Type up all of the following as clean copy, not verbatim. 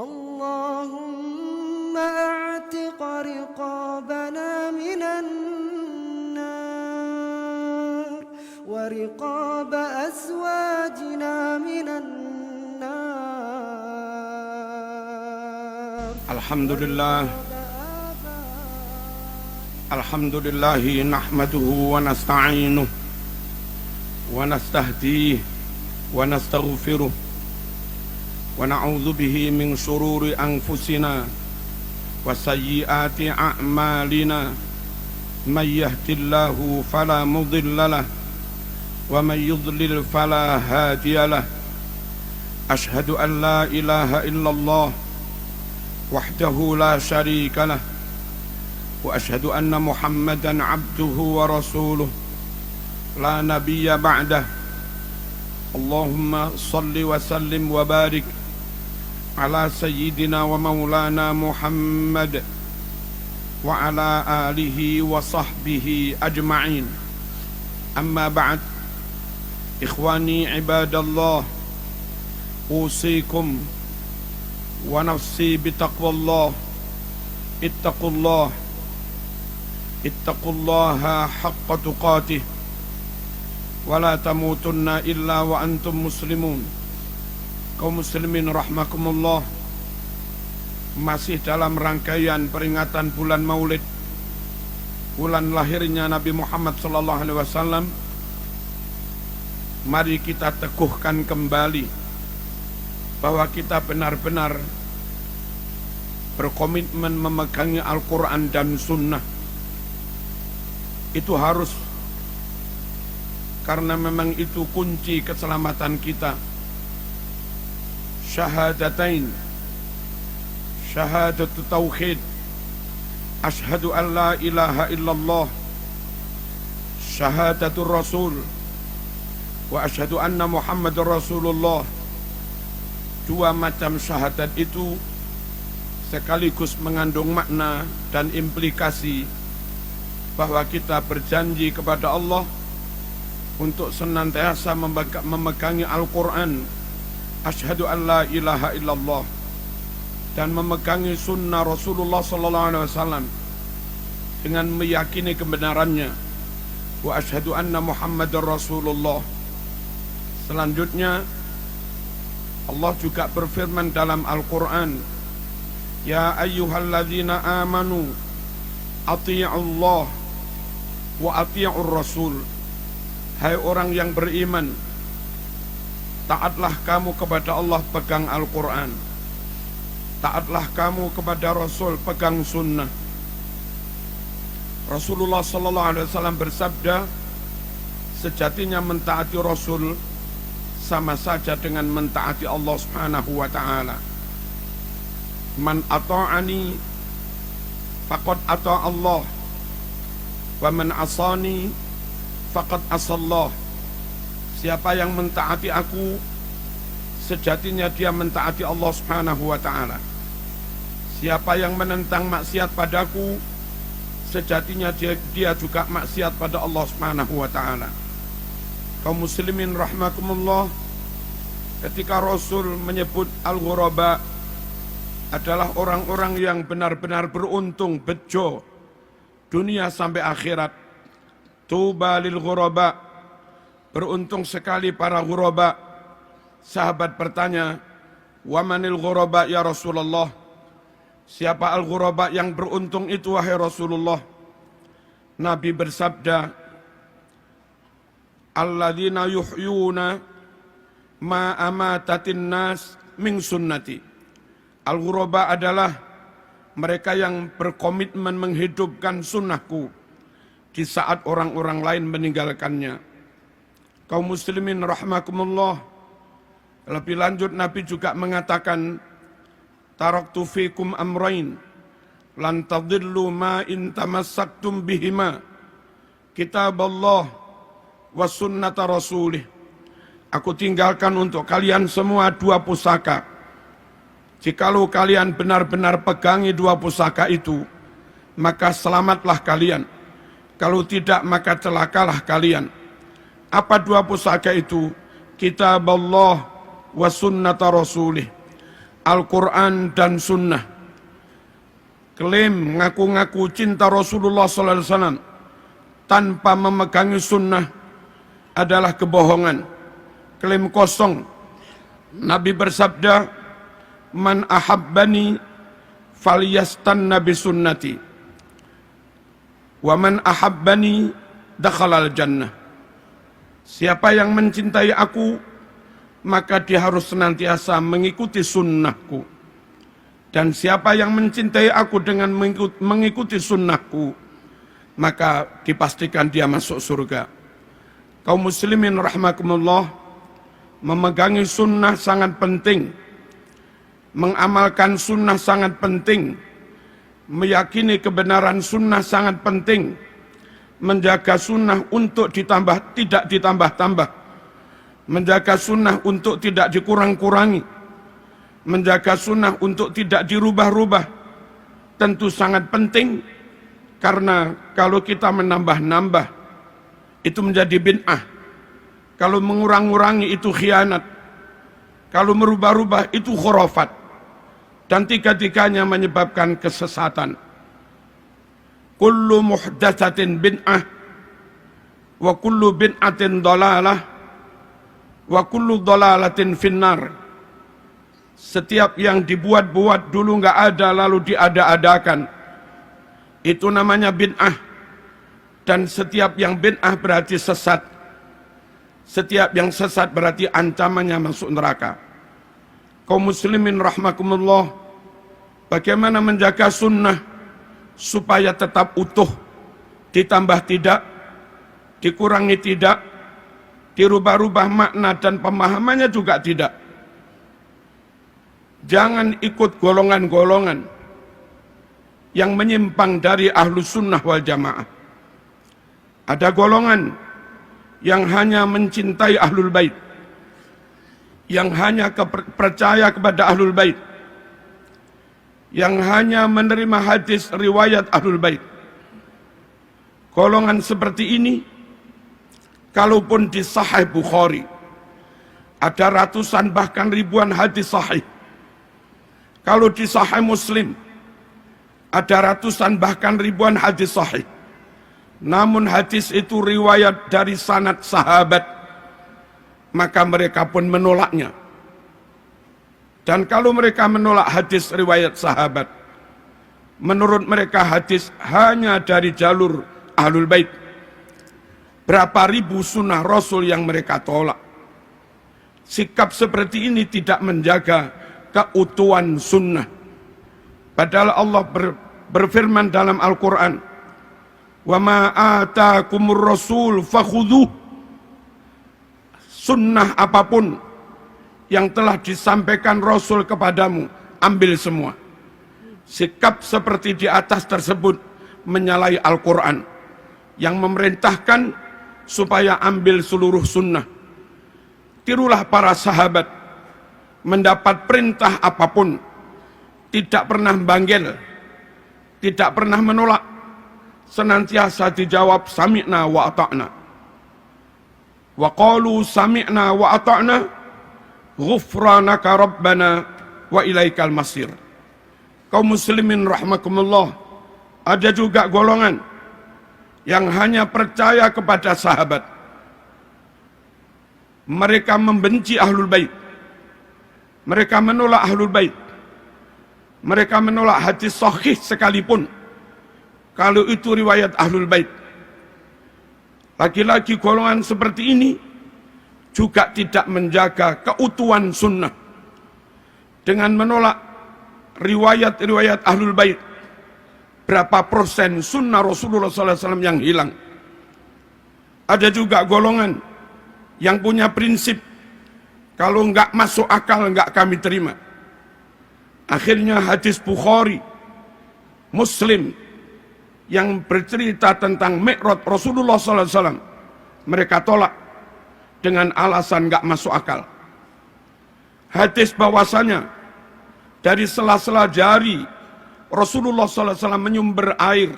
اللهم اعتق رقابنا من النار ورقاب أزواجنا من النار. الحمد لله نحمده ونستعينه ونستهديه ونستغفره ونعوذ به من شرور أنفسنا وسيئات أعمالنا من يهد الله فلا مضل له ومن يضلل فلا هادي له أشهد أن لا إله إلا الله وحده لا شريك له وأشهد أن محمدا عبده ورسوله لا نبي بعده اللهم صل وسلم وبارك على سيدنا ومولانا محمد وعلى آله وصحبه أجمعين. أما بعد إخواني عباد الله أوصيكم ونفسي بتقوى الله اتقوا الله حق تقاته ولا تموتن إلا وأنتم مسلمون. Kaum muslimin rahmakumullah, masih dalam rangkaian peringatan bulan Maulid, bulan lahirnya Nabi Muhammad SAW. Mari kita teguhkan kembali bahwa kita benar-benar berkomitmen memegangi Al-Quran dan Sunnah. Itu harus, karena memang itu kunci keselamatan kita. Syahadatain, syahadatu tauhid, asyhadu an la ilaha illallah, syahadatul rasul, wa asyhadu anna muhammadur rasulullah. Dua macam syahadat itu sekaligus mengandung makna dan implikasi bahwa kita berjanji kepada Allah untuk senantiasa memegangi Al-Quran, asyhadu an la ilaha illallah, dan memegangi sunnah Rasulullah SAW dengan meyakini kebenarannya, wa asyhadu anna Muhammadar Rasulullah. Selanjutnya Allah juga berfirman dalam Al-Quran, ya ayyuhalladzina amanu ati'ullah wa ati'ur rasul. Hai orang yang beriman, taatlah kamu kepada Allah, pegang Al-Quran. Taatlah kamu kepada Rasul, pegang sunnah. Rasulullah SAW bersabda, sejatinya mentaati Rasul sama saja dengan mentaati Allah Subhanahu wa ta'ala. Man ata'ani faqad ata' Allah, wa man asani faqad asallah. Siapa yang mentaati aku, sejatinya dia mentaati Allah Subhanahu wa ta'ala. Siapa yang menentang maksiat padaku, sejatinya dia juga maksiat pada Allah Subhanahu wa ta'ala. Kaum muslimin rahmakumullah, ketika Rasul menyebut al-ghuraba adalah orang-orang yang benar-benar beruntung, bejo, dunia sampai akhirat. Tuba lil ghuraba, beruntung sekali para ghuraba. Sahabat bertanya, wa manil ghuraba ya Rasulullah? Siapa al-ghuraba yang beruntung itu wahai Rasulullah? Nabi bersabda, alladzina yuhyuna ma amatatin nas min sunnati. Al-ghuraba adalah mereka yang berkomitmen menghidupkan sunnahku di saat orang-orang lain meninggalkannya. Kaum muslimin rahmakumullah, lebih lanjut Nabi juga mengatakan, taraktu fikum amrain lan tadillu ma in tamassaktum bihima, kitaballah wa sunnata rasulih. Aku tinggalkan untuk kalian semua dua pusaka. Jikalau kalian benar-benar pegangi dua pusaka itu, maka selamatlah kalian. Kalau tidak, maka celakalah kalian. Apa dua pusaka itu? Kitab Allah wa sunnata rasulih. Al-Quran dan Sunnah. Klaim ngaku-ngaku cinta Rasulullah SAW tanpa memegangi Sunnah adalah kebohongan. Klaim kosong. Nabi bersabda, "Man ahabbani falyastanna bi sunnati, wa man ahabbani dakhalal jannah." Siapa yang mencintai aku, maka dia harus senantiasa mengikuti sunnahku. Dan siapa yang mencintai aku dengan mengikuti sunnahku, maka dipastikan dia masuk surga. Kaum muslimin rahimakumullah, memegangi sunnah sangat penting. Mengamalkan sunnah sangat penting. Meyakini kebenaran sunnah sangat penting. Menjaga sunnah untuk ditambah, tidak ditambah-tambah. Menjaga sunnah untuk tidak dikurang-kurangi. Menjaga sunnah untuk tidak dirubah-rubah. Tentu sangat penting, karena kalau kita menambah-nambah, itu menjadi bid'ah. Kalau mengurang-urangi itu khianat. Kalau merubah-rubah itu khurafat. Dan tiga-tiganya menyebabkan kesesatan. Kullu muhdatsatin bid'ah, wa kullu bid'atin dhalalah, wa kullu dhalalatin finnar. Setiap yang dibuat-buat dulu nggak ada lalu diada-adakan, itu namanya bid'ah. Dan setiap yang bid'ah berarti sesat. Setiap yang sesat berarti ancamannya masuk neraka. Kaum muslimin rahmakumullah, bagaimana menjaga sunnah supaya tetap utuh, ditambah tidak, dikurangi tidak, dirubah-rubah makna dan pemahamannya juga tidak. Jangan ikut golongan-golongan yang menyimpang dari ahlus sunnah wal jamaah. Ada golongan yang hanya mencintai ahlul bait, yang hanya percaya kepada ahlul bait, yang hanya menerima hadis riwayat ahlul bait. Golongan seperti ini, kalaupun di Sahih Bukhari ada ratusan bahkan ribuan hadis sahih. Kalau di Sahih Muslim ada ratusan bahkan ribuan hadis sahih. Namun hadis itu riwayat dari sanad sahabat, maka mereka pun menolaknya. Dan kalau mereka menolak hadis riwayat sahabat, menurut mereka hadis hanya dari jalur ahlul bait. Berapa ribu sunnah Rasul yang mereka tolak. Sikap seperti ini tidak menjaga keutuhan sunnah. Padahal Allah berfirman dalam Al-Quran, "Wa ma atakumur rasul fakhudhuh." Sunnah apapun yang telah disampaikan Rasul kepadamu, ambil semua. Sikap seperti di atas tersebut menyalahi Al-Quran yang memerintahkan supaya ambil seluruh sunnah. Tirulah para sahabat, mendapat perintah apapun, tidak pernah banggel, tidak pernah menolak, senantiasa dijawab sami'na wa ata'na. Wa qalu sami'na wa ata'na ghufranaka rabbana wa ilaikal masir. Kaum muslimin rahmakumullah, ada juga golongan yang hanya percaya kepada sahabat. Mereka membenci ahlul bait. Mereka menolak ahlul bait. Mereka menolak hadis sahih sekalipun kalau itu riwayat ahlul bait. Lagi-lagi golongan seperti ini juga tidak menjaga keutuhan sunnah dengan menolak riwayat-riwayat ahlul bait. Berapa persen sunnah Rasulullah SAW yang hilang? Ada juga golongan yang punya prinsip, kalau enggak masuk akal enggak kami terima. Akhirnya hadis Bukhari, Muslim yang bercerita tentang Mi'raj Rasulullah SAW, mereka tolak dengan alasan enggak masuk akal. Hadis bahwasanya dari sela-sela jari Rasulullah SAW menyumber air,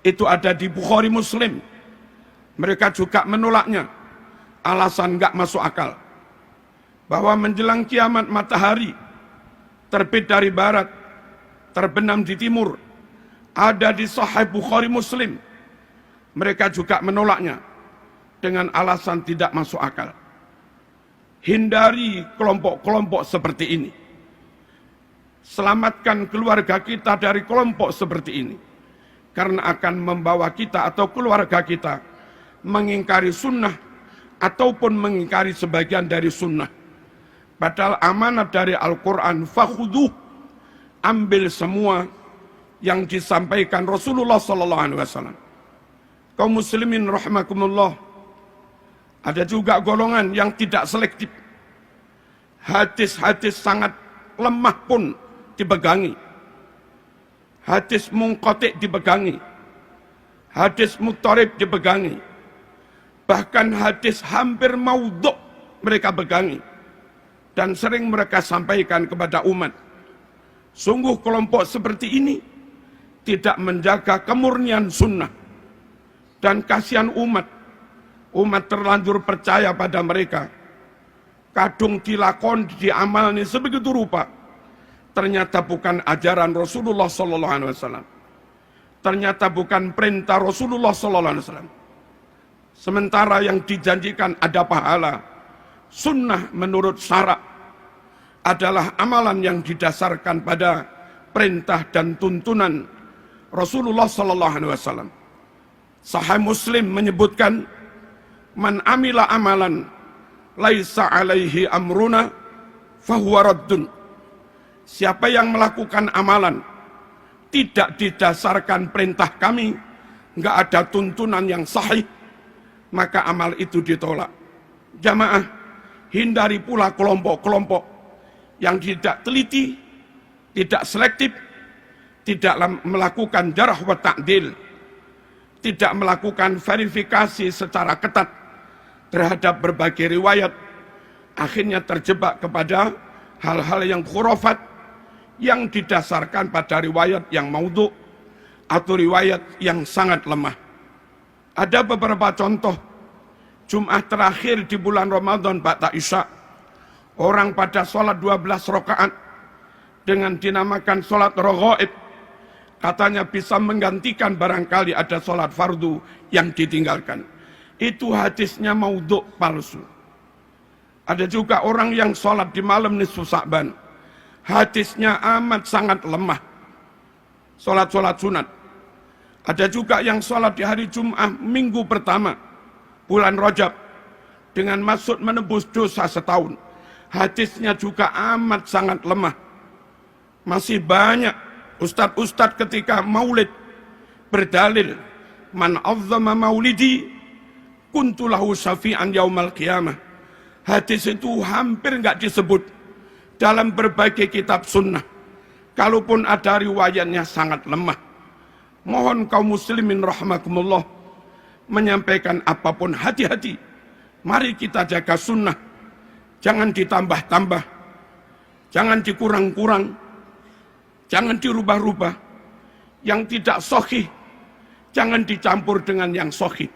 itu ada di Bukhari Muslim. Mereka juga menolaknya, alasan enggak masuk akal. Bahwa menjelang kiamat matahari terbit dari barat, terbenam di timur, ada di Sahih Bukhari Muslim. Mereka juga menolaknya dengan alasan tidak masuk akal. Hindari kelompok-kelompok seperti ini. Selamatkan keluarga kita dari kelompok seperti ini. Karena akan membawa kita atau keluarga kita mengingkari sunnah ataupun mengingkari sebagian dari sunnah. Padahal amanat dari Al-Quran, fakhuduh, ambil semua yang disampaikan Rasulullah SAW. Kaum muslimin rahimakumullah, ada juga golongan yang tidak selektif. Hadis-hadis sangat lemah pun dipegangi. Hadis mungqati' dipegangi. Hadis muttarib dipegangi. Bahkan hadis hampir maudhu' mereka pegangi. Dan sering mereka sampaikan kepada umat. Sungguh kelompok seperti ini tidak menjaga kemurnian sunnah. Dan kasihan umat. Umat terlanjur percaya pada mereka. Kadung dilakon, diamalni sebegitu rupa. Ternyata bukan ajaran Rasulullah SAW. Ternyata bukan perintah Rasulullah SAW. Sementara yang dijanjikan ada pahala. Sunnah menurut syarak adalah amalan yang didasarkan pada perintah dan tuntunan Rasulullah SAW. Sahih Muslim menyebutkan, man amila amalan laisa alaihi amruna fahuwa raddun. Siapa yang melakukan amalan tidak didasarkan perintah kami, enggak ada tuntunan yang sahih, maka amal itu ditolak. Jamaah, hindari pula kelompok-kelompok yang tidak teliti, tidak selektif, tidak melakukan jarh wa ta'dil, tidak melakukan verifikasi secara ketat terhadap berbagai riwayat, akhirnya terjebak kepada hal-hal yang khurafat yang didasarkan pada riwayat yang maudhu' atau riwayat yang sangat lemah. Ada beberapa contoh. Jumat terakhir di bulan Ramadan ba'da Isya, orang pada sholat 12 rakaat dengan dinamakan sholat raghaib. Katanya bisa menggantikan barangkali ada sholat fardu yang ditinggalkan. Itu hadisnya maudhu', palsu. Ada juga orang yang sholat di malam nisfu Sa'ban. Hadisnya amat sangat lemah. Sholat-sholat sunat. Ada juga yang sholat di hari Jum'ah minggu pertama bulan Rajab dengan maksud menebus dosa setahun. Hadisnya juga amat sangat lemah. Masih banyak ustadz-ustadz ketika maulid berdalil, man azzama maulidi kuntu lahu syafi'an yaumal qiyamah. Hadis itu hampir enggak disebut dalam berbagai kitab sunnah. Kalaupun ada riwayatnya sangat lemah. Mohon kaum muslimin rahimakumullah menyampaikan apapun hati-hati. Mari kita jaga sunnah. Jangan ditambah-tambah. Jangan dikurang-kurang. Jangan dirubah-rubah. Yang tidak sahih, jangan dicampur dengan yang sahih.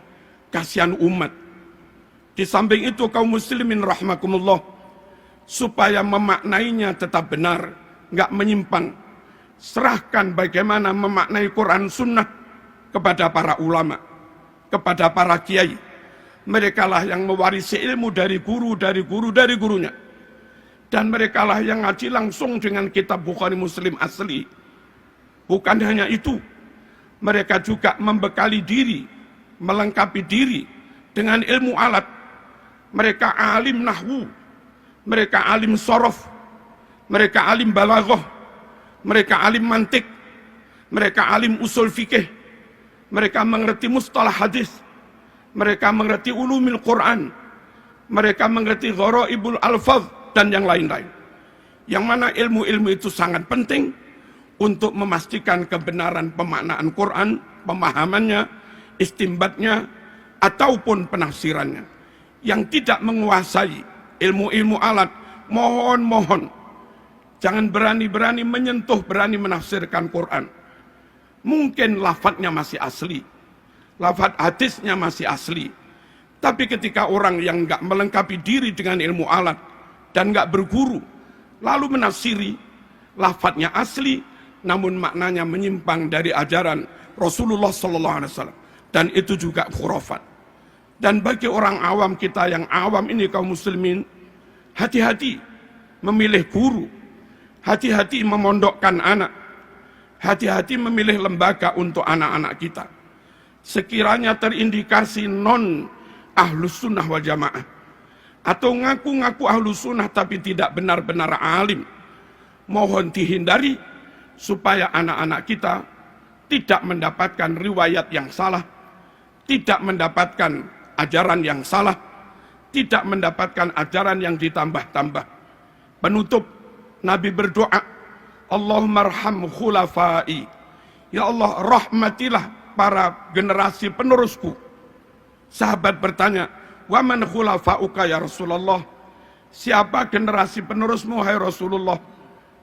Kasihan umat. Di samping itu kaum muslimin rahimakumullah, supaya memaknainya tetap benar, enggak menyimpang, serahkan bagaimana memaknai Quran Sunnah kepada para ulama, kepada para kiai. Mereka lah yang mewarisi ilmu dari guru, dari gurunya. Dan mereka lah yang ngaji langsung dengan kitab Bukhari Muslim asli. Bukan hanya itu, mereka juga membekali diri, melengkapi diri dengan ilmu alat. Mereka alim nahwu, mereka alim sorof, mereka alim balaghah, mereka alim mantik, mereka alim usul fikih, mereka mengerti mustalah hadis, mereka mengerti ulumil Quran, mereka mengerti gharaibul alfaz dan yang lain-lain. Yang mana ilmu-ilmu itu sangat penting untuk memastikan kebenaran pemaknaan Quran, pemahamannya, istimbatnya, ataupun penafsirannya. Yang tidak menguasai ilmu-ilmu alat, mohon jangan berani-berani menyentuh, berani menafsirkan Quran. Mungkin lafadznya masih asli, lafadz hadisnya masih asli, tapi ketika orang yang enggak melengkapi diri dengan ilmu alat dan enggak berguru, lalu menafsiri, Lafadznya asli, namun maknanya menyimpang dari ajaran Rasulullah sallallahu alaihi wasallam, dan itu juga khurafat. Dan bagi orang awam kita yang awam ini, kaum muslimin, hati-hati memilih guru, hati-hati memondokkan anak, hati-hati memilih lembaga untuk anak-anak kita. Sekiranya terindikasi non ahlus sunnah wal jamaah, atau ngaku-ngaku ahlus sunnah tapi tidak benar-benar alim, mohon dihindari supaya anak-anak kita tidak mendapatkan riwayat yang salah, tidak mendapatkan ajaran yang salah, tidak mendapatkan ajaran yang ditambah-tambah. Penutup, Nabi berdoa, Allahumma arham khulafai, ya Allah rahmatilah para generasi penerusku. Sahabat bertanya, wa man khulafauka ya Rasulullah, siapa generasi penerusmu hai Rasulullah?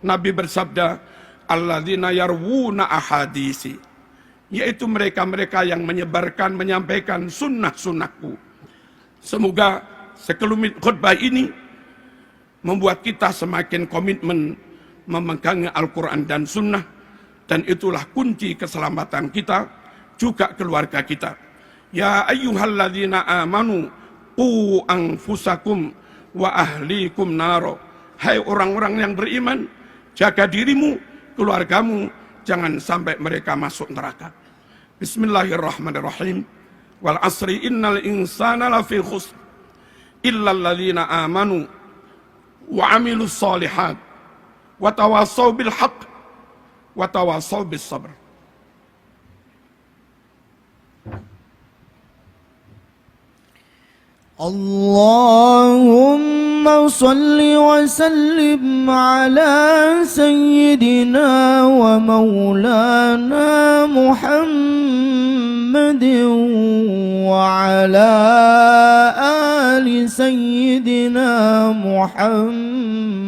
Nabi bersabda, alladzina yarwuna ahadisi, yaitu mereka-mereka yang menyebarkan, menyampaikan sunnah-sunnahku. Semoga sekelumit khutbah ini membuat kita semakin komitmen memegang Al-Quran dan sunnah, dan itulah kunci keselamatan kita, juga keluarga kita. Ya ayyuhalladzina amanu qu anfusakum wa ahlikum naro. Hai orang-orang yang beriman, jaga dirimu, keluargamu, jangan sampai mereka masuk neraka. Bismillahirrahmanirrahim. Wal asri innal insana lafi khusr illa alladzina amanu wa amilus solihat wa tawasaw bil haqq wa tawasaw bis sabr. Allahumma salli wa sallim ala sayyidina wa maulana Muhammadin wa ala ali sayyidina Muhammad.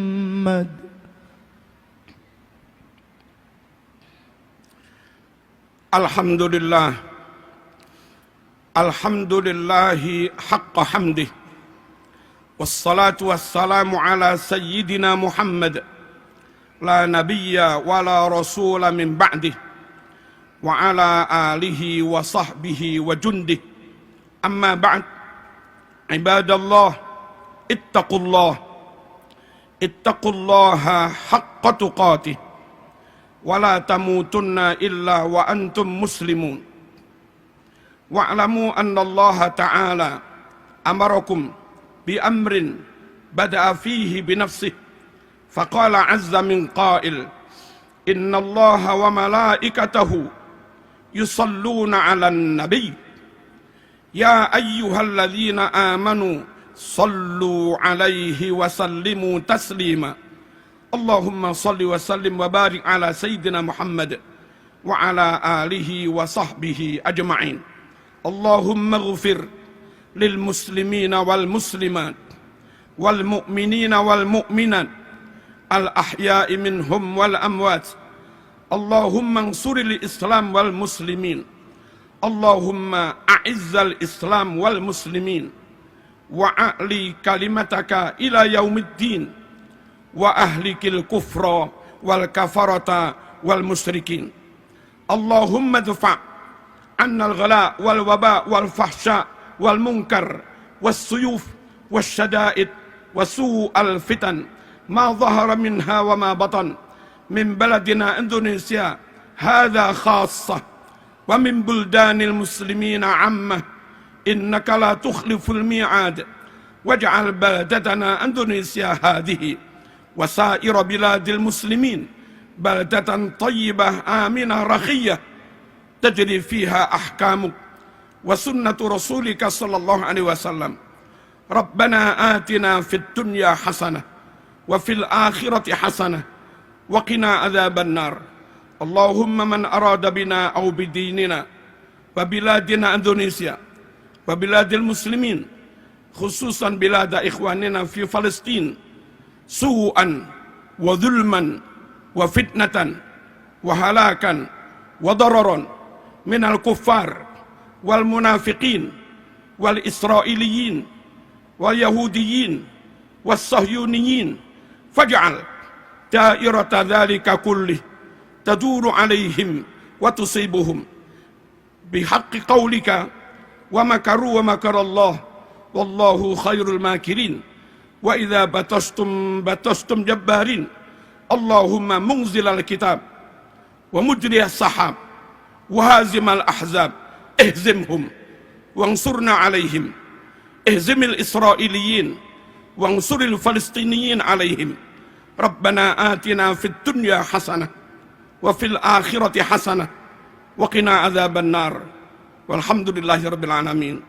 Alhamdulillah, alhamdulillahi haqqa hamdih, wassalatu wassalamu ala sayyidina Muhammad, la nabiyya wa la rasula min ba'dih, wa ala alihi wa sahbihi wa jundih. Amma ba'd, ibadallah, ittaqullaha haqqa tuqatih, wa la tamutunna illa wa antum muslimun. Wa'lamu anna Allah ta'ala amarakum bi amrin bada'a fihi binafsih, faqala azza min qail, inna Allah wa malaikatahu yusalluna 'alan nabiy, ya ayyuhalladzina amanu sallu 'alaihi wa sallimu taslima. Allahumma salli wa sallim wa barik ala sayyidina Muhammad wa ala alihi wa sahbihi ajma'in. Allahumma ighfir lil muslimina wal muslimat wal mu'minina wal mu'minat al ahya'i minhum wal amwat. Allahumma ansuril islam wal muslimin. Allahumma a'izzal islam wal muslimin wa a'li kalimataka ila yaumiddin wa ahlikil kufra wal kafarata wal musyrikin. Allahumma dfa' anna al-ghala wal waba wal fahsya wal munkar was suyuf was syada'id wa su'al fitan ma zahara minha wa ma batan min baladina Indonesia hadha khassah wa min buldanil muslimina ammah, innaka la tukhliful mi'ad waj'al baldatana Indonesia hadhihi wa sa'ira biladil muslimin baldatan tayyibah aminah rakhiyah tajri fiha ahkamuk wa sunnatu rasulika sallallahu alaihi wasallam. Rabbana atina fid dunya hasanah wa fil akhirati hasanah wa qina adzaban nar. Allahumma man arada bina aw bidinina wa biladina Indonesia wa biladil muslimin, khususan bilada ikhwanina fi Palestin, su'an wa dhulman wa fitnatan wa halakan wa dararan minal kuffar wal munafiqin wal israiliyin wal yahudiyin was sahyuniyin, faj'al دائرة ذلك كله تدور عليهم وتصيبهم بحق قولك ومكروا ومكر الله والله خير الماكرين وإذا بطشتم جبارين اللهم منزل الكتاب ومجري السحاب وهازم الأحزاب اهزمهم وانصرنا عليهم اهزم الإسرائيليين وانصر الفلسطينيين عليهم ربنا آتنا في الدنيا حسنة وفي الآخرة حسنة وقنا عذاب النار والحمد لله رب العالمين